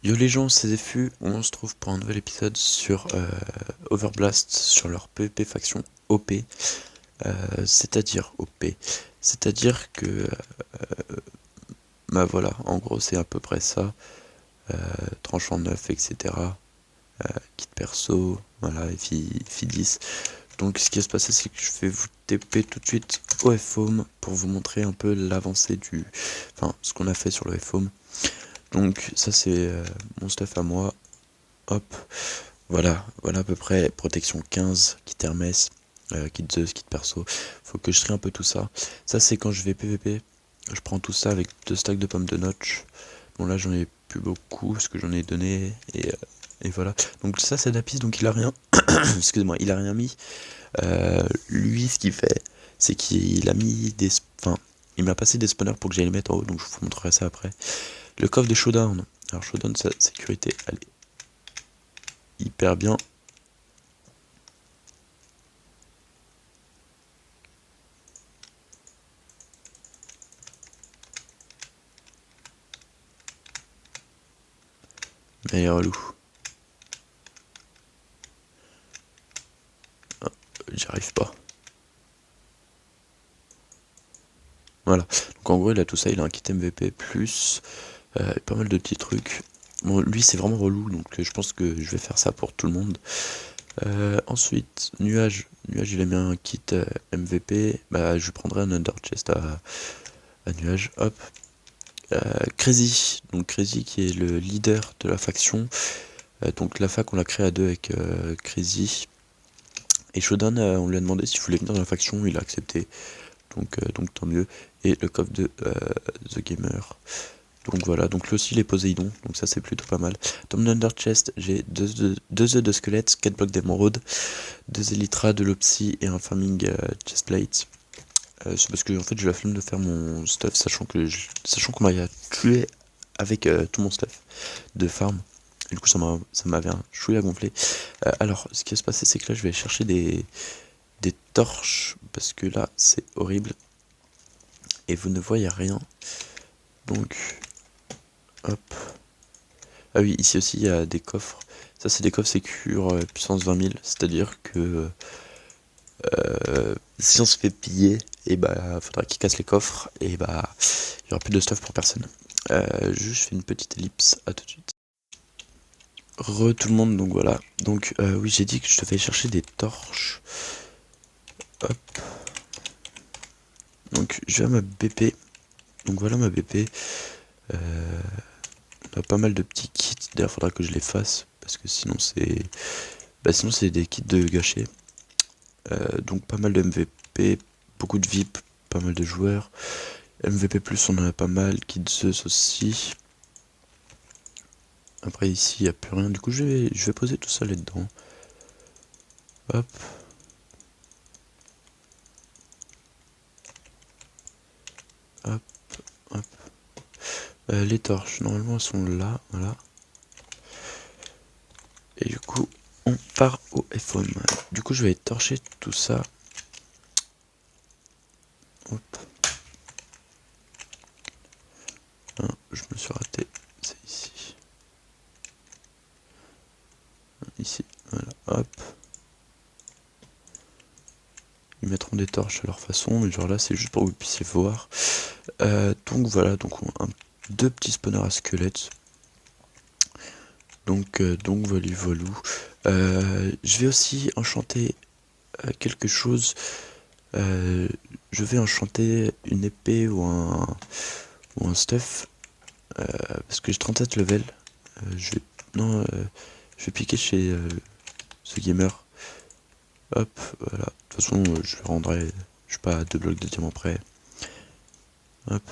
Yo les gens, c'est Zephu, on se trouve pour un nouvel épisode sur Overblast, sur leur PvP faction OP, c'est-à-dire OP, c'est-à-dire que, bah voilà, en gros c'est à peu près ça, tranchant neuf, etc., kit perso, voilà, et fi 10. Donc ce qui va se passer, c'est que je vais vous TP tout de suite au FOM pour vous montrer un peu l'avancée enfin ce qu'on a fait sur le FOM. Donc ça c'est mon stuff à moi, hop. Voilà à peu près, protection 15, kit Hermès, kit Zeus, kit perso, faut que je trie un peu tout ça. Ça c'est quand je vais PVP, je prends tout ça avec 2 stacks de pommes de notch. Bon là j'en ai plus beaucoup, parce que j'en ai donné, et voilà. Donc ça c'est Dapis, donc il a rien, excusez-moi, il a rien mis. Lui ce qu'il fait, c'est qu'il a mis des... Enfin, il m'a passé des spawners pour que j'aille les mettre en haut, donc je vous montrerai ça après. Le coffre de Showdown, alors Showdown sa sécurité, elle est hyper bien. Mais relou. J'y arrive pas. Voilà. Donc en gros, il a tout ça. Il a un kit MVP, plus pas mal de petits trucs. Bon, lui, c'est vraiment relou. Donc je pense que je vais faire ça pour tout le monde. Ensuite, Nuage. Nuage, il a mis un kit MVP. Bah, je prendrai un Under Chest à Nuage. Hop. Crazy. Donc Crazy qui est le leader de la faction. Donc la fac, on l'a créé à deux avec Crazy. Et Shodan, on lui a demandé s'il voulait venir dans la faction. Il a accepté. Donc tant mieux. Et le coffre de The Gamer. Donc voilà, donc lui aussi les Poséidon, donc ça c'est plutôt pas mal. Dans mon Under Chest, j'ai deux œufs de squelette, 4 blocs d'émeraude, 2 Elytra, de l'Opsy et un Farming Chestplate. C'est parce que en fait j'ai la flemme de faire mon stuff, sachant qu'on m'a tué avec tout mon stuff de farm. Et du coup ça m'avait un chouïa gonflé. Alors ce qui va se passer, c'est que là je vais chercher des torches, parce que là c'est horrible. Et vous ne voyez rien. Donc, hop. Ah oui, ici aussi il y a des coffres. Ça c'est des coffres sécure puissance 20 000. C'est-à-dire que si on se fait piller, et bah faudra qu'ils cassent les coffres. Et bah il y aura plus de stuff pour personne. Juste je fais une petite ellipse, à tout de suite. Re tout le monde, donc voilà. Donc oui, j'ai dit que je devais chercher des torches. Hop. Donc je vais à ma BP. Donc voilà ma BP. On a pas mal de petits kits. D'ailleurs faudra que je les fasse, parce que sinon c'est... Bah sinon c'est des kits de gâchés. Donc pas mal de MVP, beaucoup de VIP, pas mal de joueurs. MVP+, on en a pas mal. Kit Zeus aussi. Après ici il n'y a plus rien. Du coup je vais poser tout ça là-dedans. Hop. Hop. Hop. Les torches, normalement elles sont là. Voilà. Et du coup on part au FOM. Du coup je vais torcher tout ça. Hop. Hein, je me suis raté. C'est ici. Ici. Voilà. Hop. Ils mettront des torches à leur façon, mais genre là c'est juste pour que vous puissiez voir. Donc voilà, donc deux petits spawners à squelettes. Donc voilà. Je vais aussi enchanter quelque chose. Je vais enchanter une épée ou un stuff. Parce que j'ai 37 level. Je vais. Non, je vais piquer chez ce gamer. Hop, voilà. De toute façon, je le rendrai. Je suis pas à 2 blocs de diamant près. Hop.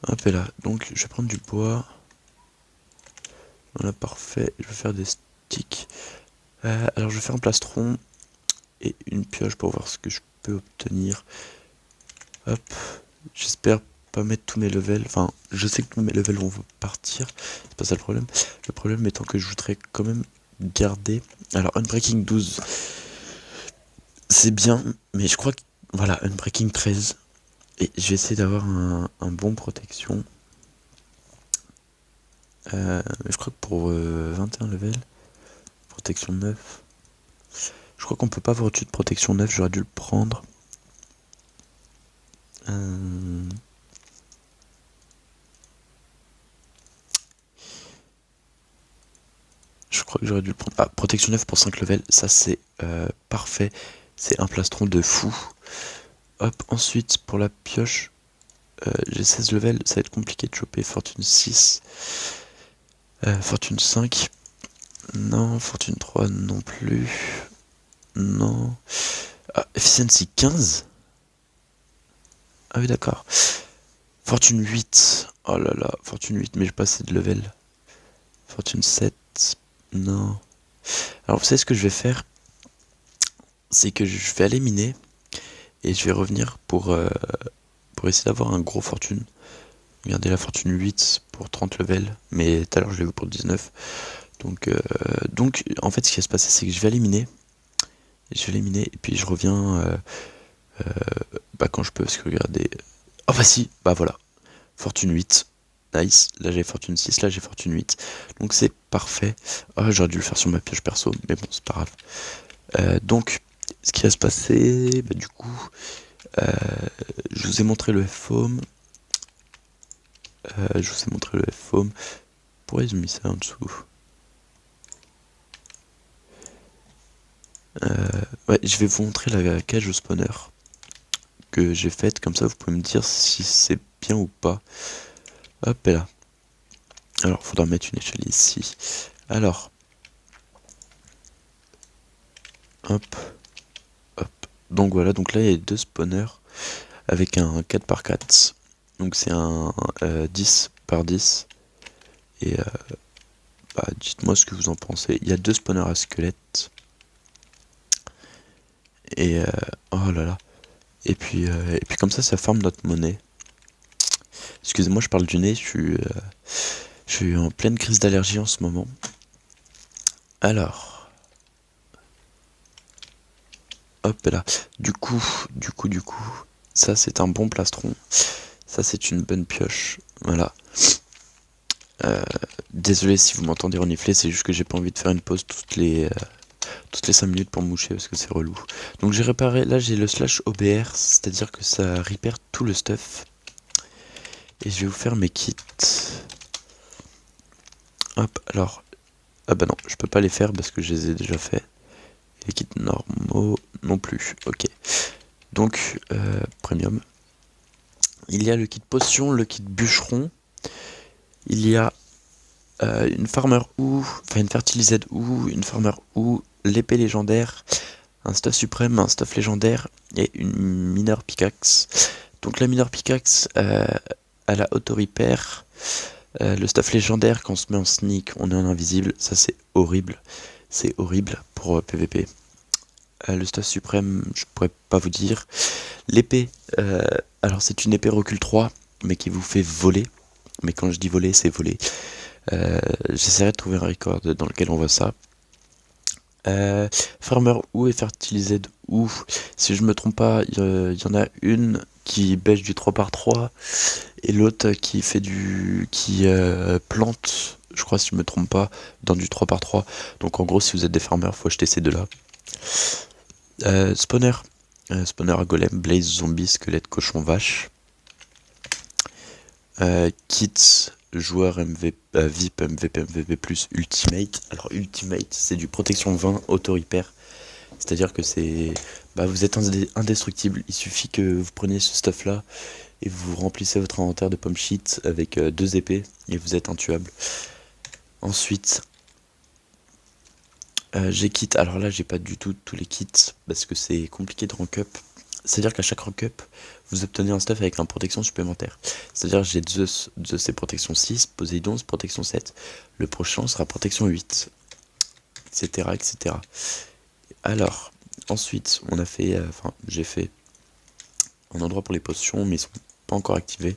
Hop et là. Donc je vais prendre du bois. Voilà, parfait. Je vais faire des sticks. Alors je vais faire un plastron et une pioche pour voir ce que je peux obtenir. Hop. J'espère pas mettre tous mes levels. Enfin, je sais que tous mes levels vont partir. C'est pas ça le problème. Le problème étant que je voudrais quand même garder. Alors Unbreaking 12, c'est bien, mais je crois que Voilà, Unbreaking 13. Et je vais essayer d'avoir un bon protection. Je crois que pour 21 level, protection 9. Je crois qu'on peut pas avoir au-dessus de protection 9, j'aurais dû le prendre. Je crois que j'aurais dû le prendre. Ah, protection 9 pour 5 levels, ça c'est parfait. C'est un plastron de fou. Hop, ensuite pour la pioche, j'ai 16 levels, ça va être compliqué de choper. Fortune 6, Fortune 5, non, Fortune 3 non plus, non. Ah, Efficiency 15. Ah oui d'accord. Fortune 8, oh là là, Fortune 8, mais j'ai pas assez de level. Fortune 7, non. Alors vous savez ce que je vais faire? C'est que je vais aller miner et je vais revenir pour essayer d'avoir un gros fortune. Regardez la fortune 8 pour 30 levels, mais tout à l'heure je l'ai vu pour 19. Donc en fait ce qui va se passer c'est que je vais aller miner. Et puis je reviens quand je peux, parce que regardez. Oh bah si, bah voilà. Fortune 8. Nice. Là j'ai fortune 6, là j'ai fortune 8. Donc c'est parfait. Oh, j'aurais dû le faire sur ma pioche perso, mais bon c'est pas grave. Donc ce qui va se passer, bah, du coup, je vous ai montré le F-Foam. Pourquoi ils ont mis ça en dessous? Ouais, je vais vous montrer la cage au spawner que j'ai faite, comme ça vous pouvez me dire si c'est bien ou pas. Hop, et là. Alors, faudra mettre une échelle ici. Alors, hop, hop. Donc voilà, donc là il y a deux spawners avec un 4x4. Donc c'est un 10 par 10. Et dites-moi ce que vous en pensez. Il y a deux spawners à squelettes. Et oh là là. Et puis comme ça farme notre monnaie. Excusez-moi, je parle du nez, je suis en pleine crise d'allergie en ce moment. Alors, hop là. Du coup, ça c'est un bon plastron. Ça c'est une bonne pioche. Voilà. Désolé si vous m'entendez renifler, c'est juste que j'ai pas envie de faire une pause toutes les 5 minutes pour me moucher parce que c'est relou. Donc j'ai réparé, là j'ai le slash OBR, c'est-à-dire que ça répare tout le stuff. Et je vais vous faire mes kits. Hop, alors. Ah bah non, je peux pas les faire parce que je les ai déjà fait. Les kits normaux non plus. Ok. Donc, premium. Il y a le kit potion, le kit bûcheron. Il y a une farmer ou, enfin une fertilised ou, une farmer ou, l'épée légendaire, un stuff suprême, un stuff légendaire et une mineur pickaxe. Donc la mineur pickaxe, elle a auto-repair. Le stuff légendaire, quand on se met en sneak, on est en invisible. Ça, c'est horrible. C'est horrible pour PVP. Le stuff suprême, je pourrais pas vous dire. L'épée, alors c'est une épée recul 3, mais qui vous fait voler. Mais quand je dis voler, c'est voler. J'essaierai de trouver un record dans lequel on voit ça. Farmer ou et fertilised ou, si je me trompe pas, il y en a une qui bêche du 3x3 et l'autre qui fait qui plante, je crois si je me trompe pas, dans du 3x3. Donc en gros si vous êtes des farmers, faut acheter ces deux là. Spawner à golem, blaze, zombie, squelette, cochon, vache. Kit joueur VIP, MVP, MVP+, Ultimate. Alors Ultimate, c'est du protection 20 auto-repair. C'est-à-dire que vous êtes indestructible. Il suffit que vous preniez ce stuff là et vous remplissez votre inventaire de pomme shit avec 2 épées et vous êtes intuable. Ensuite, j'ai kit. Alors là, j'ai pas du tout tous les kits parce que c'est compliqué de rank up. C'est-à-dire qu'à chaque rank up, vous obtenez un stuff avec une protection supplémentaire. C'est-à-dire j'ai Zeus c'est protection 6, Poséidon c'est protection 7, le prochain sera protection 8, etc. etc. Alors, ensuite, on a fait, j'ai fait un endroit pour les potions, mais ils sont pas encore activés.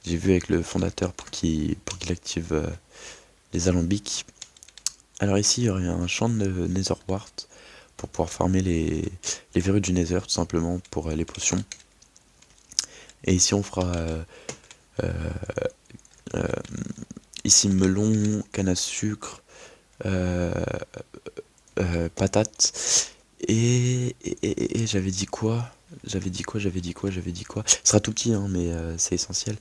J'ai vu avec le fondateur pour qu'il active les alambics. Alors ici, il y aurait un champ de Netherwart pour pouvoir farmer les verrues du Nether, tout simplement, pour les potions. Et ici on fera ici melon, canne à sucre, patates, et j'avais dit quoi? J'avais dit quoi? Ce sera tout petit, hein, mais c'est essentiel.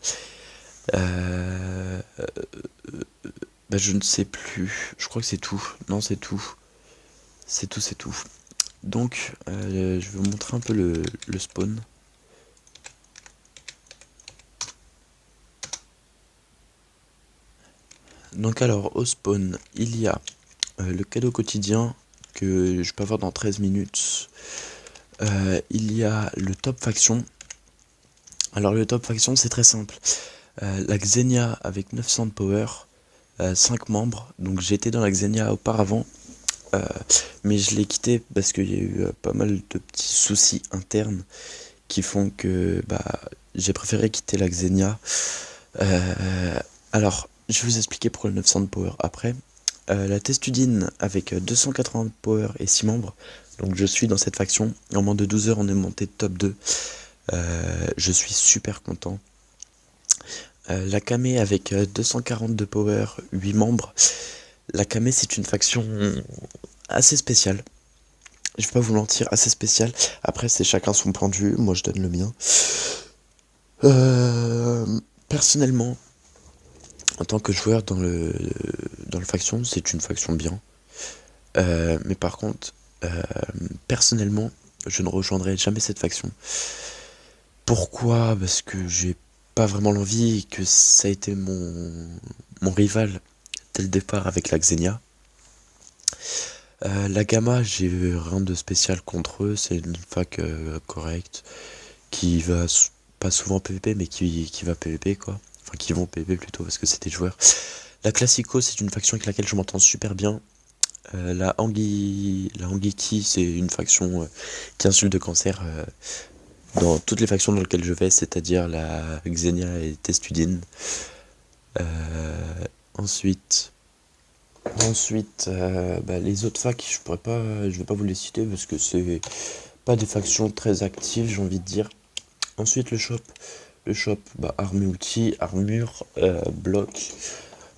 Bah, je ne sais plus. Je crois que c'est tout. Non, c'est tout. C'est tout. Donc, je vais vous montrer un peu le spawn. Donc alors, au spawn, il y a le cadeau quotidien que je peux avoir dans 13 minutes. Il y a le top faction. Alors le top faction, c'est très simple. La Xenia avec 900 de power, 5 membres. Donc j'étais dans la Xenia auparavant, mais je l'ai quitté parce qu'il y a eu pas mal de petits soucis internes qui font que j'ai préféré quitter la Xenia. Alors, je vais vous expliquer pourquoi le 900 de power après. La Testudine avec 280 de power et 6 membres. Donc je suis dans cette faction. En moins de 12 heures, on est monté top 2. Je suis super content. La Kame avec 240 de power, 8 membres. La Kame, c'est une faction assez spéciale. Je vais pas vous mentir, assez spéciale. Après, c'est chacun son point de vue. Moi, je donne le mien. Personnellement, en tant que joueur dans le faction, c'est une faction bien. Mais par contre, personnellement, je ne rejoindrai jamais cette faction. Pourquoi? Parce que j'ai pas vraiment l'envie et que ça a été mon rival dès le départ avec la Xenia. La Gamma, j'ai rien de spécial contre eux, c'est une fac correcte qui va pas souvent PVP mais qui va PVP quoi. Enfin qui vont PVP plutôt parce que c'est des joueurs. La Classico, c'est une faction avec laquelle je m'entends super bien. La Angiki, c'est une faction qui insulte de cancer dans toutes les factions dans lesquelles je vais, c'est-à-dire la Xenia et Testudine. Ensuite, les autres facs, je vais pas vous les citer parce que c'est pas des factions très actives, j'ai envie de dire. Ensuite, le shop, armes et outils, armure, bloc,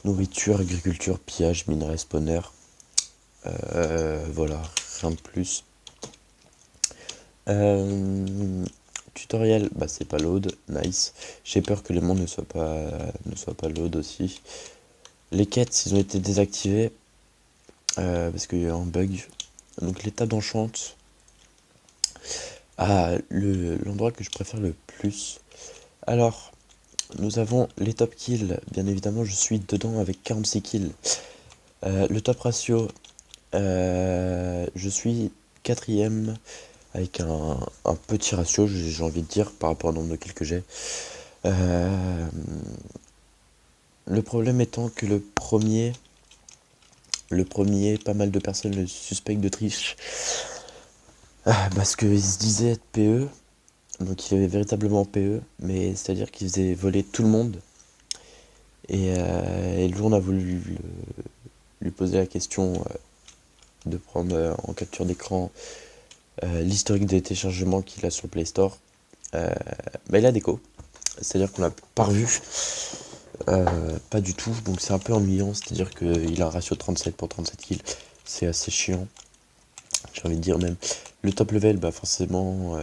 nourriture, agriculture, pillage, minerai, spawner. Voilà, rien de plus. Tutoriel, c'est pas load, nice. J'ai peur que les mondes ne soient pas load aussi. Les quêtes, ils ont été désactivés parce qu'il y a eu un bug. Donc l'étape d'enchante. L'endroit que je préfère le plus. Alors, nous avons les top kills. Bien évidemment, je suis dedans avec 46 kills. Le top ratio, je suis 4ème avec un petit ratio, j'ai envie de dire, par rapport au nombre de kills que j'ai. Le problème étant que le premier, pas mal de personnes le suspectent de triche. Parce qu'il se disait être PE, donc il avait véritablement PE, mais c'est-à-dire qu'il faisait voler tout le monde. Et le jour on a voulu lui poser la question de prendre en capture d'écran l'historique des téléchargements qu'il a sur le Play Store. Il a déco, c'est-à-dire qu'on l'a pas revu. Pas du tout, donc c'est un peu ennuyant, c'est-à-dire qu'il a un ratio de 37 pour 37 kills, c'est assez chiant, j'ai envie de dire même. Le top level, forcément,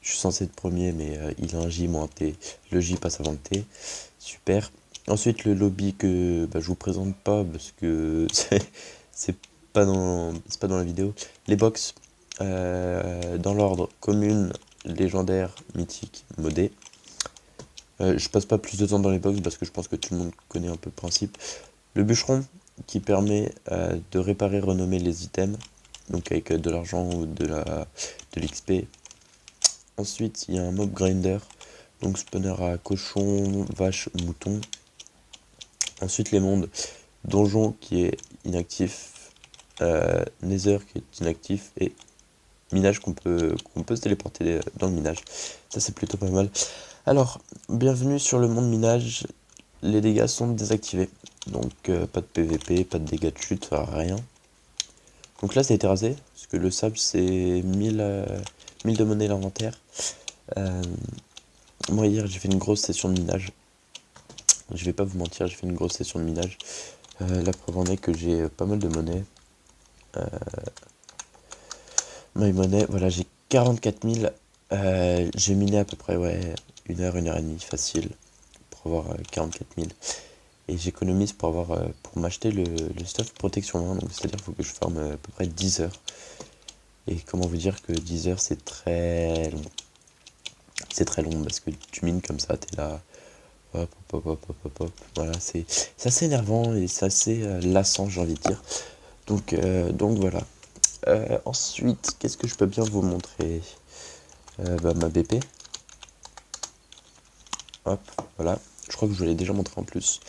je suis censé être premier, mais il a un J moins T, le J passe avant le T, super. Ensuite le lobby que je vous présente pas, parce que c'est pas dans la vidéo. Les box, dans l'ordre, commune, légendaire, mythique, modé. Je passe pas plus de temps dans les box parce que je pense que tout le monde connaît un peu le principe. Le bûcheron qui permet de réparer, renommer les items, donc avec de l'argent ou de l'XP. Ensuite, il y a un mob grinder, donc spawner à cochon, vache, mouton. Ensuite, les mondes, donjon qui est inactif, nether qui est inactif et minage qu'on peut se téléporter dans le minage. Ça, c'est plutôt pas mal. Alors, bienvenue sur le monde minage, les dégâts sont désactivés, donc pas de PVP, pas de dégâts de chute, rien. Donc là ça a été rasé, parce que le sable c'est 1000 de monnaie l'inventaire. Moi hier j'ai fait une grosse session de minage. Je vais pas vous mentir, j'ai fait une grosse session de minage. La preuve en est que j'ai pas mal de monnaie. My money, voilà, j'ai 44 000. J'ai miné à peu près, ouais, 1 heure et demie, facile, pour avoir 44 000. Et j'économise pour m'acheter le stuff protection 1, donc c'est-à-dire qu'il faut que je farme à peu près 10 heures. Et comment vous dire que 10 heures c'est très long. C'est très long parce que tu mines comme ça, t'es là, hop, hop, hop, hop, hop, hop. Voilà, c'est assez énervant et c'est assez lassant, j'ai envie de dire. Donc voilà. Ensuite, qu'est-ce que je peux bien vous montrer? Ma BP. Hop, voilà. Je crois que je l'ai déjà montré en plus.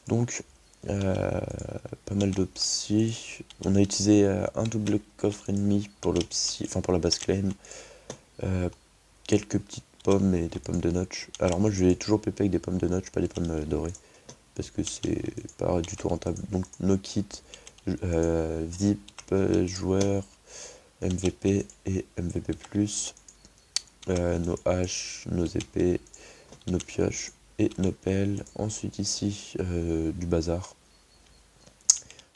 Donc, pas mal d'opsis. On a utilisé un double coffre ennemi pour l'opsie, enfin pour la base claim. Quelques petites pommes et des pommes de notch. Alors moi je vais toujours pépé avec des pommes de notch, pas des pommes dorées. Parce que c'est pas du tout rentable. Donc nos kits, VIP, joueurs, MVP et MVP+, nos haches, nos épées, nos pioches et nos pelles. Ensuite ici du bazar,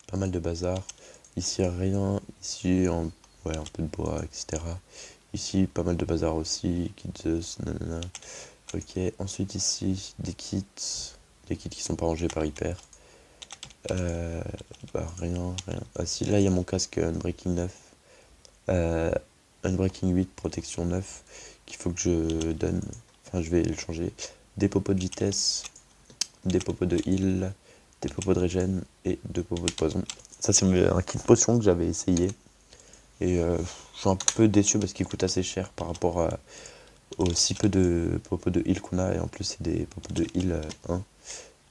pas mal de bazar. Ici rien, ici ouais, un peu de bois, etc. Ici pas mal de bazar aussi, kits, nanana. Ok, ensuite ici des kits qui sont pas rangés par hyper. Rien. Ah si, là il y a mon casque Unbreaking 9. Unbreaking 8, protection 9, qu'il faut que je donne. Enfin, je vais le changer. Des popos de vitesse, des popos de heal, des popos de régène et 2 popos de poison. Ça, c'est un kit potion que j'avais essayé. Et je suis un peu déçu parce qu'il coûte assez cher par rapport aux si peu de popos de heal qu'on a. Et en plus, c'est des popos de heal 1.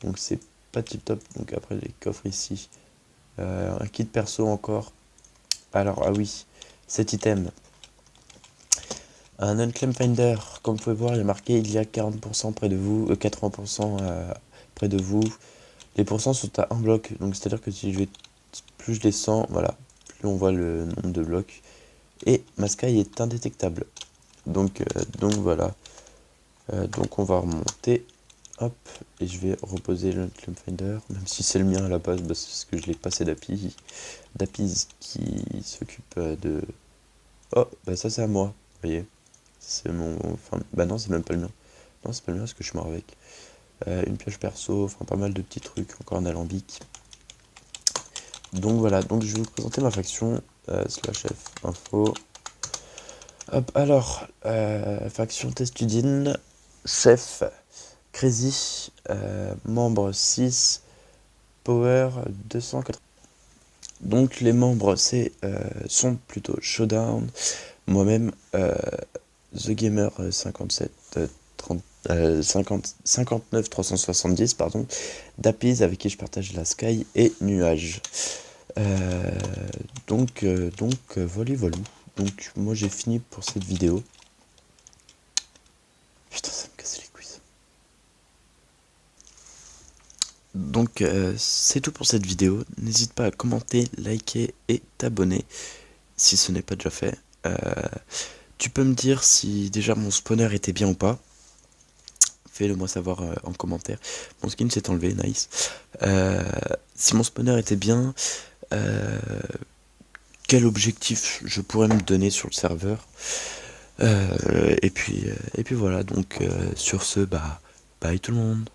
Donc, c'est pas tip top. Donc, après, les coffres ici. Un kit perso encore. Alors, ah oui, cet item. Un Unclaim Finder, comme vous pouvez voir, il est marqué il y a 40% près de vous, 80% près de vous. Les pourcents sont à 1 bloc, donc c'est-à-dire que si je vais plus je descends, voilà, plus on voit le nombre de blocs. Et ma sky est indétectable. Donc voilà. Donc on va remonter. Hop, et je vais reposer le Unclaim Finder, même si c'est le mien à la base, parce que je l'ai passé d'Api. D'Apiz qui s'occupe de... Oh, bah ça c'est à moi, vous voyez. C'est mon... Enfin, bah non, c'est même pas le mien. Non, c'est pas le mien parce que je suis mort avec. Une pioche perso, enfin pas mal de petits trucs, encore un alambic. Donc voilà, donc je vais vous présenter ma faction, slash F info. Hop, alors, faction Testudine, chef, Crazy, membre 6, power 280. Donc les membres sont plutôt Showdown, moi-même, The Gamer 57 59 370, pardon, Dapiz avec qui je partage la Sky et Nuage. Voilà. Donc moi j'ai fini pour cette vidéo. Putain, ça me casse les couilles. Donc c'est tout pour cette vidéo. N'hésite pas à commenter, liker et t'abonner si ce n'est pas déjà fait. Tu peux me dire si déjà mon spawner était bien ou pas. Fais-le moi savoir en commentaire. Mon skin s'est enlevé, nice. Si mon spawner était bien, quel objectif je pourrais me donner sur le serveur. Et puis voilà, donc sur ce, bye tout le monde.